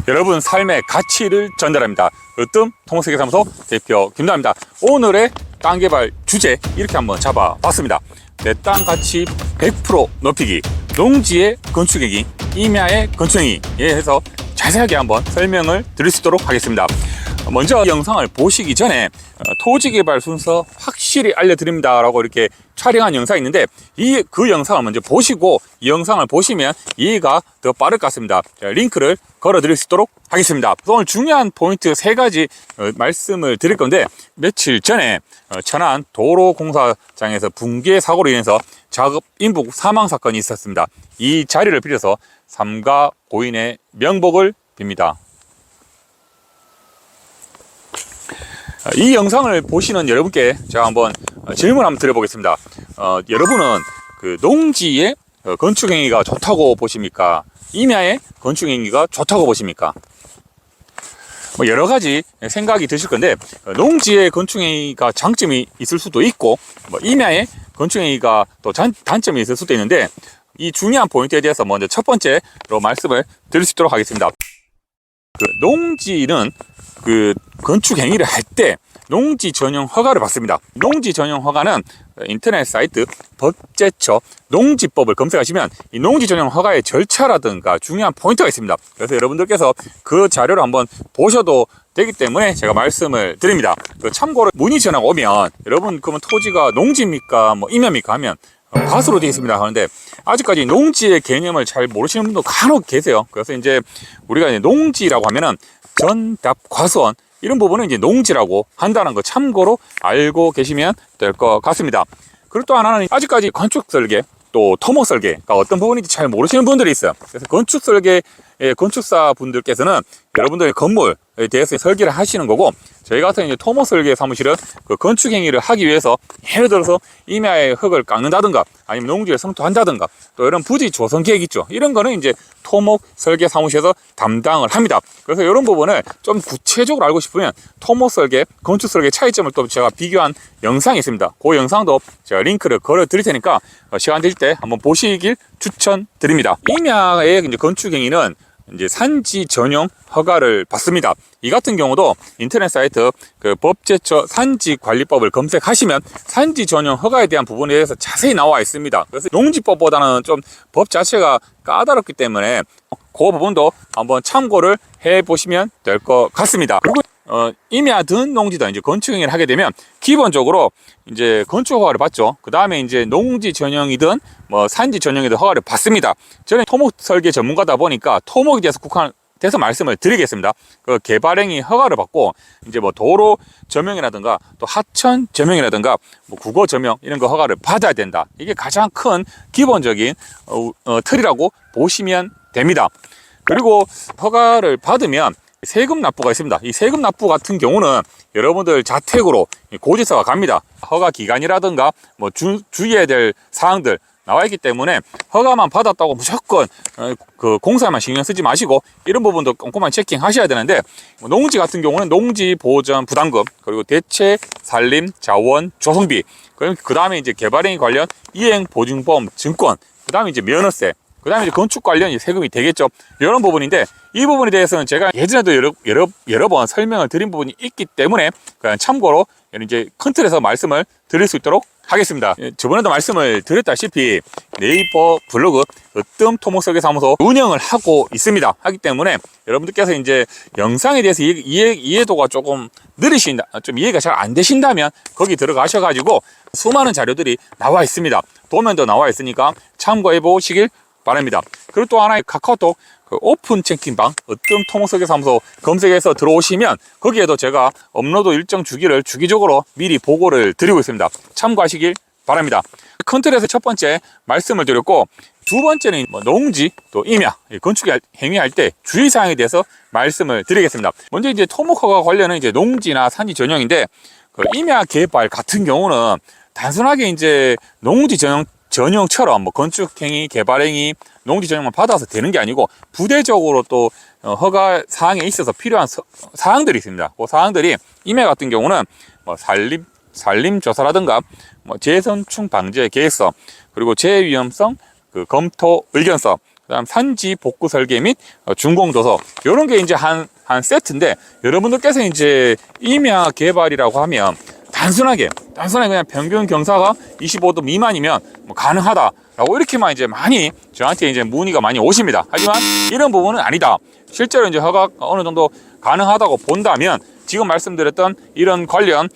여러분 삶의 가치를 전달합니다. 으뜸 토목설계사무소 대표 김도환입니다. 오늘의 땅 개발 주제 이렇게 한번 잡아봤습니다. 내 땅 가치 100% 높이기, 농지의 건축행위, 임야의 건축행위에 해서 자세하게 한번 설명을 드릴 수 있도록 하겠습니다. 먼저 이 영상을 보시기 전에 토지 개발 순서 확실히 알려드립니다 라고 이렇게 촬영한 영상이 있는데 그 영상을 먼저 보시고 이 영상을 보시면 이해가 더 빠를 것 같습니다. 링크를 걸어 드릴 수 있도록 하겠습니다. 오늘 중요한 포인트 3가지 말씀을 드릴 건데, 며칠 전에 천안 도로공사장에서 붕괴 사고로 인해서 작업 인부 사망 사건이 있었습니다. 이 자리를 빌어서 삼가 고인의 명복을 빕니다. 이 영상을 보시는 여러분께 제가 한번 질문 한번 드려보겠습니다. 여러분은 그 농지의 건축행위가 좋다고 보십니까? 임야의 건축행위가 좋다고 보십니까? 뭐 여러 가지 생각이 드실 건데, 농지의 건축행위가 장점이 있을 수도 있고, 뭐 임야의 건축행위가 또 단점이 있을 수도 있는데, 이 중요한 포인트에 대해서 먼저 첫 번째로 말씀을 드릴 수 있도록 하겠습니다. 농지는 건축 행위를 할 때 농지 전용 허가를 받습니다. 농지 전용 허가는 인터넷 사이트 법제처 농지법을 검색하시면 이 농지 전용 허가의 절차라든가 중요한 포인트가 있습니다. 그래서 여러분들께서 그 자료를 한번 보셔도 되기 때문에 제가 말씀을 드립니다. 참고로 문의 전화가 오면 여러분 그러면 토지가 농지입니까 뭐 임야입니까 하면 과수로 되어 있습니다 하는데, 아직까지 농지의 개념을 잘 모르시는 분도 간혹 계세요. 그래서 이제 우리가 이제 농지라고 하면은 전답 과수원 이런 부분은 이제 농지라고 한다는 거 참고로 알고 계시면 될 것 같습니다. 그리고 또 하나는 아직까지 건축 설계 또 토목 설계가 어떤 부분인지 잘 모르시는 분들이 있어요. 그래서 건축 설계 건축사 분들께서는 여러분들의 건물에 대해서 설계를 하시는 거고, 저희 같은 이제 토목 설계 사무실은 그 건축 행위를 하기 위해서 예를 들어서 임야의 흙을 깎는다든가 아니면 농지를 성토한다든가 또 이런 부지 조성 계획 있죠. 이런 거는 이제 토목 설계 사무실에서 담당을 합니다. 그래서 이런 부분을 좀 구체적으로 알고 싶으면 토목 설계, 건축 설계 차이점을 또 제가 비교한 영상이 있습니다. 그 영상도 제가 링크를 걸어 드릴 테니까 시간 될 때 한번 보시길 추천드립니다. 임야의 이제 건축 행위는 이제 산지 전용 허가를 받습니다. 이 같은 경우도 인터넷 사이트 법제처 산지관리법을 검색하시면 산지 전용 허가에 대한 부분에 대해서 자세히 나와 있습니다. 그래서 농지법보다는 좀 법 자체가 까다롭기 때문에 그 부분도 한번 참고를 해 보시면 될 것 같습니다. 그리고 임야든 농지든 이제 건축행위를 하게 되면 기본적으로 이제 건축 허가를 받죠. 그 다음에 이제 농지 전용이든 뭐 산지 전용이든 허가를 받습니다. 저는 토목 설계 전문가다 보니까 토목에 대해서 국한돼서 말씀을 드리겠습니다. 그 개발행위 허가를 받고 이제 뭐 도로 조명이라든가 또 하천 조명이라든가 뭐 국어 조명 이런 거 허가를 받아야 된다. 이게 가장 큰 기본적인 틀이라고 보시면 됩니다. 그리고 허가를 받으면 세금 납부가 있습니다. 이 세금 납부 같은 경우는 여러분들 자택으로 고지서가 갑니다. 허가 기간이라든가 뭐 주의해야 될 사항들 나와 있기 때문에 허가만 받았다고 무조건 그 공사만 신경 쓰지 마시고 이런 부분도 꼼꼼하게 체킹하셔야 되는데, 농지 같은 경우는 농지 보전 부담금, 그리고 대체 산림 자원 조성비, 그 다음에 이제 개발행위 관련 이행 보증보험 증권, 그 다음에 이제 면허세, 그 다음에 이제 건축 관련 세금이 되겠죠. 이런 부분인데, 이 부분에 대해서는 제가 예전에도 여러 번 설명을 드린 부분이 있기 때문에 그냥 참고로 이제 큰 틀에서 말씀을 드릴 수 있도록 하겠습니다. 저번에도 말씀을 드렸다시피 네이버 블로그 으뜸 토목설계사무소 운영을 하고 있습니다. 하기 때문에 여러분들께서 이제 영상에 대해서 이해도가 조금 느리신다, 좀 이해가 잘 안 되신다면 거기 들어가셔가지고 수많은 자료들이 나와 있습니다. 도면도 나와 있으니까 참고해 보시길 바랍니다. 그리고 또 하나의 카카오톡 오픈 채팅방 으뜸 토목설계사무소 검색해서 들어오시면 거기에도 제가 업로드 일정 주기를 주기적으로 미리 보고를 드리고 있습니다. 참고하시길 바랍니다. 큰 틀에서 첫 번째 말씀을 드렸고, 두 번째는 뭐 농지 또 임야 건축 행위할 때 주의사항에 대해서 말씀을 드리겠습니다. 먼저 이제 토목허가 관련은 이제 농지나 산지 전용인데, 임야 개발 같은 경우는 단순하게 이제 농지 전용처럼 뭐 건축행위, 개발행위, 농지 전용만 받아서 되는 게 아니고 부대적으로 또 허가 사항에 있어서 필요한 사항들이 있습니다. 그 사항들이 임야 같은 경우는 뭐 산림 조사라든가 뭐 재선충 방제 계획서, 그리고 재위험성 검토 의견서, 그다음 산지 복구 설계 및 준공 도서 이런 게 이제 한 세트인데, 여러분들께서 이제 임야 개발이라고 하면 단순하게 그냥 평균 경사가 25도 미만이면 뭐 가능하다라고 이렇게만 이제 많이 저한테 이제 문의가 많이 오십니다. 하지만 이런 부분은 아니다. 실제로 이제 허가가 어느 정도 가능하다고 본다면 지금 말씀드렸던 이런 관련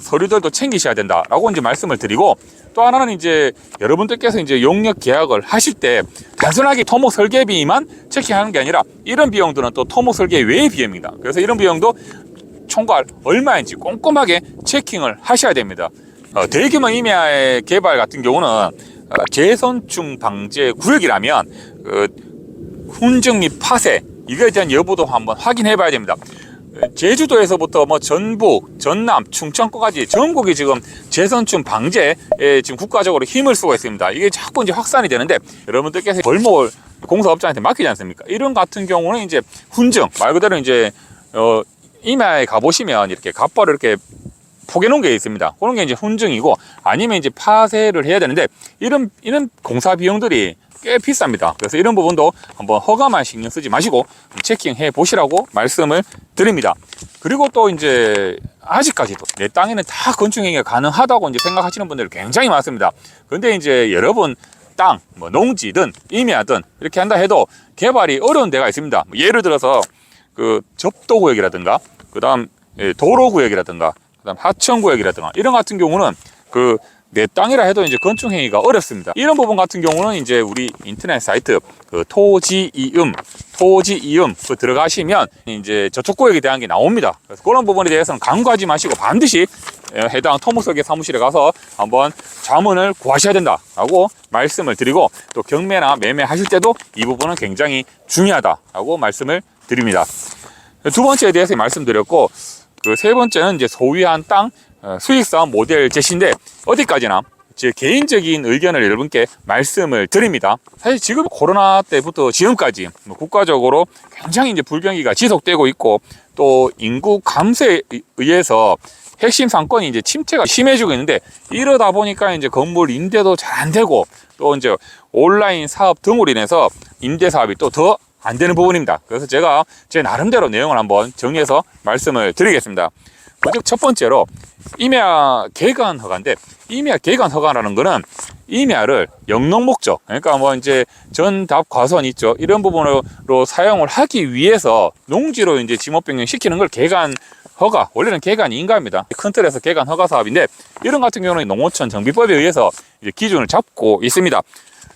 서류들도 챙기셔야 된다라고 이제 말씀을 드리고, 또 하나는 이제 여러분들께서 이제 용역 계약을 하실 때 단순하게 토목 설계비만 체킹하는 게 아니라 이런 비용들은 또 토목 설계 외의 비용입니다. 그래서 이런 비용도 총괄 얼마인지 꼼꼼하게 체킹을 하셔야 됩니다. 대규모 임야의 개발 같은 경우는 재선충 방제 구역이라면 훈증 및 파쇄 이거에 대한 여부도 한번 확인해 봐야 됩니다. 제주도에서부터 뭐 전북, 전남, 충청권까지 전국이 지금 재선충 방제에 지금 국가적으로 힘을 쓰고 있습니다. 이게 자꾸 이제 확산이 되는데 여러분들께서 벌목을 공사업자한테 맡기지 않습니까? 이런 같은 경우는 이제 훈증 말 그대로 이제 임야에 가보시면 이렇게 갑바로 이렇게 포개놓은 게 있습니다. 그런 게 이제 훈증이고, 아니면 이제 파쇄를 해야 되는데 이런 공사 비용들이 꽤 비쌉니다. 그래서 이런 부분도 한번 허가만 신경 쓰지 마시고 체킹해 보시라고 말씀을 드립니다. 그리고 또 이제 아직까지도 내 땅에는 다 건축행위가 가능하다고 이제 생각하시는 분들이 굉장히 많습니다. 근데 이제 여러분 땅, 뭐 농지든 임야든 이렇게 한다 해도 개발이 어려운 데가 있습니다. 예를 들어서 그 접도구역이라든가, 그 다음 도로구역이라든가, 그 다음 하천구역이라든가 이런 같은 경우는 그 내 땅이라 해도 이제 건축행위가 어렵습니다. 이런 부분 같은 경우는 이제 우리 인터넷 사이트 그 토지이음 그 들어가시면 이제 저쪽 구역에 대한 게 나옵니다. 그래서 그런 부분에 대해서는 간과하지 마시고 반드시 해당 토목설계 사무실에 가서 한번 자문을 구하셔야 된다라고 말씀을 드리고, 또 경매나 매매하실 때도 이 부분은 굉장히 중요하다라고 말씀을 드립니다. 두 번째에 대해서 말씀드렸고, 그 세 번째는 이제 소유한 땅 수익사업 모델 제시인데, 어디까지나 제 개인적인 의견을 여러분께 말씀을 드립니다. 사실 지금 코로나 때부터 지금까지 국가적으로 굉장히 이제 불경기가 지속되고 있고, 또 인구 감소에 의해서 핵심 상권이 이제 침체가 심해지고 있는데, 이러다 보니까 이제 건물 임대도 잘 안 되고, 또 이제 온라인 사업 등으로 인해서 임대 사업이 또 더 안 되는 부분입니다. 그래서 제가 제 나름대로 내용을 한번 정리해서 말씀을 드리겠습니다. 먼저 첫 번째로 임야 개간 허가인데, 임야 개간 허가라는 거는 임야를 영농 목적, 그러니까 뭐 이제 전답 과수원 있죠, 이런 부분으로 사용을 하기 위해서 농지로 이제 지목 변경 시키는 걸 개간 허가, 원래는 개간이 인가입니다. 큰 틀에서 개간 허가 사업인데, 이런 같은 경우는 농어촌 정비법에 의해서 이제 기준을 잡고 있습니다.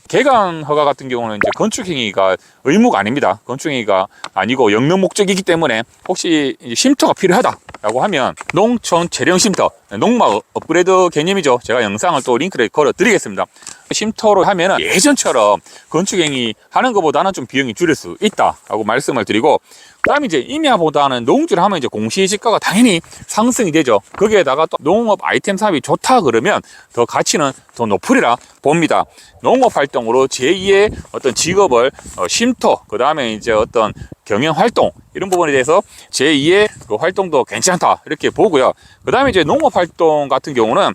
개간 허가 같은 경우는 이제 건축행위가 의무가 아닙니다. 건축행위가 아니고 영농 목적이기 때문에 혹시 쉼터가 필요하다라고 하면 농촌 재령 쉼터, 농막 업그레이드 개념이죠. 제가 영상을 또 링크를 걸어 드리겠습니다. 쉼터로 하면 예전처럼 건축행위 하는 것보다는 좀 비용이 줄일 수 있다라고 말씀을 드리고, 그 다음에 이제 임야보다는 농지를 하면 이제 공시지가가 당연히 상승이 되죠. 거기에다가 또 농업 아이템 사업이 좋다 그러면 더 가치는 더 높으리라 봅니다. 농업 활동으로 제2의 어떤 직업을 쉼터, 그 다음에 이제 어떤 경영 활동, 이런 부분에 대해서 제2의 그 활동도 괜찮다 이렇게 보고요. 그 다음에 이제 농업 활동 같은 경우는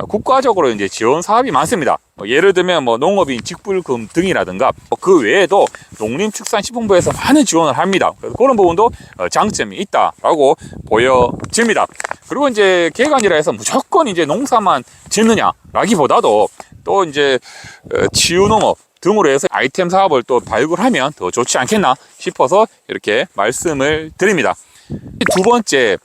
국가적으로 이제 지원 사업이 많습니다. 예를 들면 뭐 농업인 직불금 등이라든가, 그 외에도 농림축산식품부에서 많은 지원을 합니다. 그래서 그런 부분도 장점이 있다라고 보여집니다. 그리고 이제 개간이라 해서 무조건 이제 농사만 짓느냐라기보다도 또 이제 치유농업 등으로 해서 아이템 사업을 또 발굴하면 더 좋지 않겠나 싶어서 이렇게 말씀을 드립니다. 두 번째,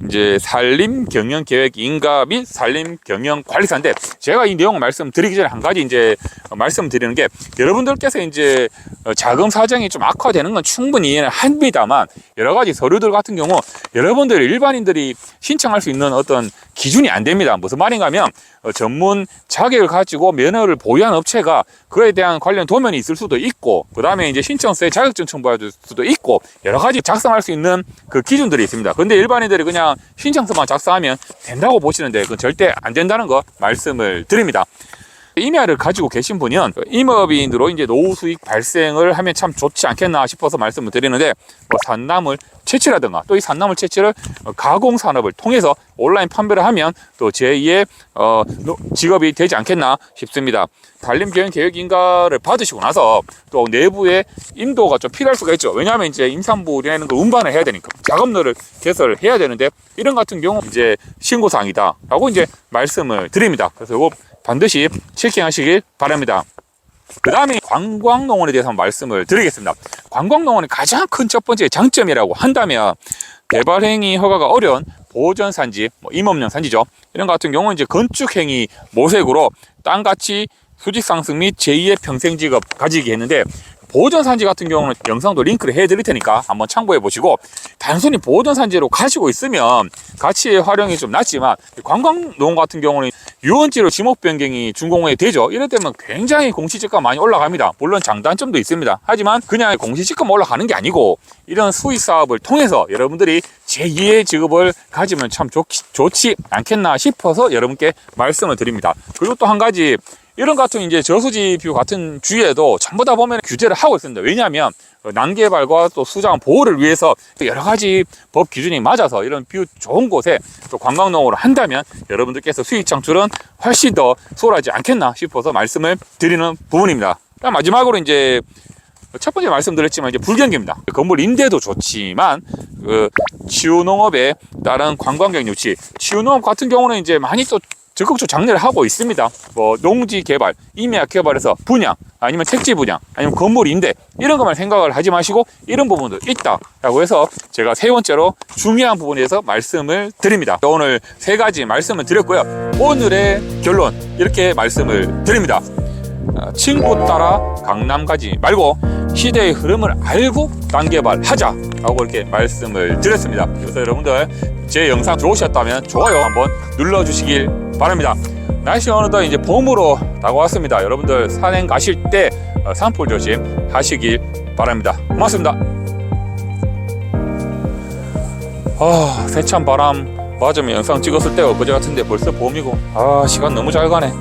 이제 산림 경영 계획 인가 및 산림 경영 관리사인데, 제가 이 내용을 말씀드리기 전에 한 가지 이제 말씀드리는 게, 여러분들께서 이제 자금 사정이 좀 악화되는 건 충분히 이해는 합니다만, 여러 가지 서류들 같은 경우 여러분들 일반인들이 신청할 수 있는 어떤 기준이 안 됩니다. 무슨 말인가 하면 전문 자격을 가지고 면허를 보유한 업체가 그에 대한 관련 도면이 있을 수도 있고, 그 다음에 이제 신청서에 자격증 첨부할 수도 있고, 여러 가지 작성할 수 있는 그 기준들이 있습니다. 근데 일반인들이 그냥 신청서만 작성하면 된다고 보시는데, 그건 절대 안 된다는 거 말씀을 드립니다. 임야를 가지고 계신 분은 임업인으로 이제 노후 수익 발생을 하면 참 좋지 않겠나 싶어서 말씀을 드리는데, 뭐 산나물 채취라든가 또 이 산나물 채취를 가공 산업을 통해서 온라인 판매를 하면 또 제2의 직업이 되지 않겠나 싶습니다. 단림 경영 계획 인가를 받으시고 나서 또 내부의 인도가 좀 필요할 수가 있죠. 왜냐하면 이제 임산부라는 걸 운반을 해야 되니까 작업로를 개설을 해야 되는데, 이런 같은 경우 이제 신고사항이다라고 이제 말씀을 드립니다. 그래서 이거 반드시 체킹하시길 바랍니다. 그 다음에 관광농원에 대해서 한번 말씀을 드리겠습니다. 관광농원의 가장 큰 첫 번째 장점이라고 한다면, 개발행위 허가가 어려운 보전산지, 임업용 산지죠. 이런 같은 경우는 이제 건축행위 모색으로 땅가치 수직 상승 및 제2의 평생직업 가지게 했는데, 보존산지 같은 경우는 영상도 링크를 해드릴 테니까 한번 참고해 보시고, 단순히 보존산지로 가지고 있으면 가치의 활용이 좀 낮지만, 관광농원 같은 경우는 유원지로 지목 변경이 준공에 되죠. 이럴 때면 굉장히 공시지가가 많이 올라갑니다. 물론 장단점도 있습니다. 하지만 그냥 공시지가만 올라가는 게 아니고, 이런 수익 사업을 통해서 여러분들이 제2의 직업을 가지면 참 좋지 않겠나 싶어서 여러분께 말씀을 드립니다. 그리고 또 한 가지, 이런 같은 이제 저수지 뷰 같은 주위에도 전부 다 보면 규제를 하고 있습니다. 왜냐하면 난개발과 또 수자원 보호를 위해서 여러 가지 법 기준이 맞아서 이런 뷰 좋은 곳에 또 관광농으로 한다면 여러분들께서 수익 창출은 훨씬 더 수월하지 않겠나 싶어서 말씀을 드리는 부분입니다. 마지막으로 이제 첫 번째 말씀드렸지만 이제 불경기입니다. 건물 임대도 좋지만 치유농업에 따른 관광객 유치, 치유농업 같은 경우는 이제 많이 또 적극적으로 장려를 하고 있습니다. 뭐 농지 개발, 임야 개발에서 분양, 아니면 택지 분양, 아니면 건물 임대, 이런 것만 생각을 하지 마시고 이런 부분도 있다라고 해서 제가 세 번째로 중요한 부분에 대해서 말씀을 드립니다. 오늘 세 가지 말씀을 드렸고요. 오늘의 결론 이렇게 말씀을 드립니다. 친구 따라 강남 가지 말고 시대의 흐름을 알고 땅 개발하자라고 이렇게 말씀을 드렸습니다. 그래서 여러분들 제 영상 좋으셨다면 좋아요 한번 눌러주시길 바랍니다. 날씨가 어느덧 이제 봄으로 다가왔습니다. 여러분들 산행 가실 때 산불 조심 하시길 바랍니다. 고맙습니다. 세찬 바람 맞으면 영상 찍었을 때가 그제 같은데 벌써 봄이고 시간 너무 잘 가네.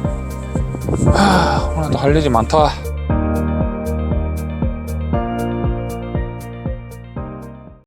오늘도 할 일이 많다.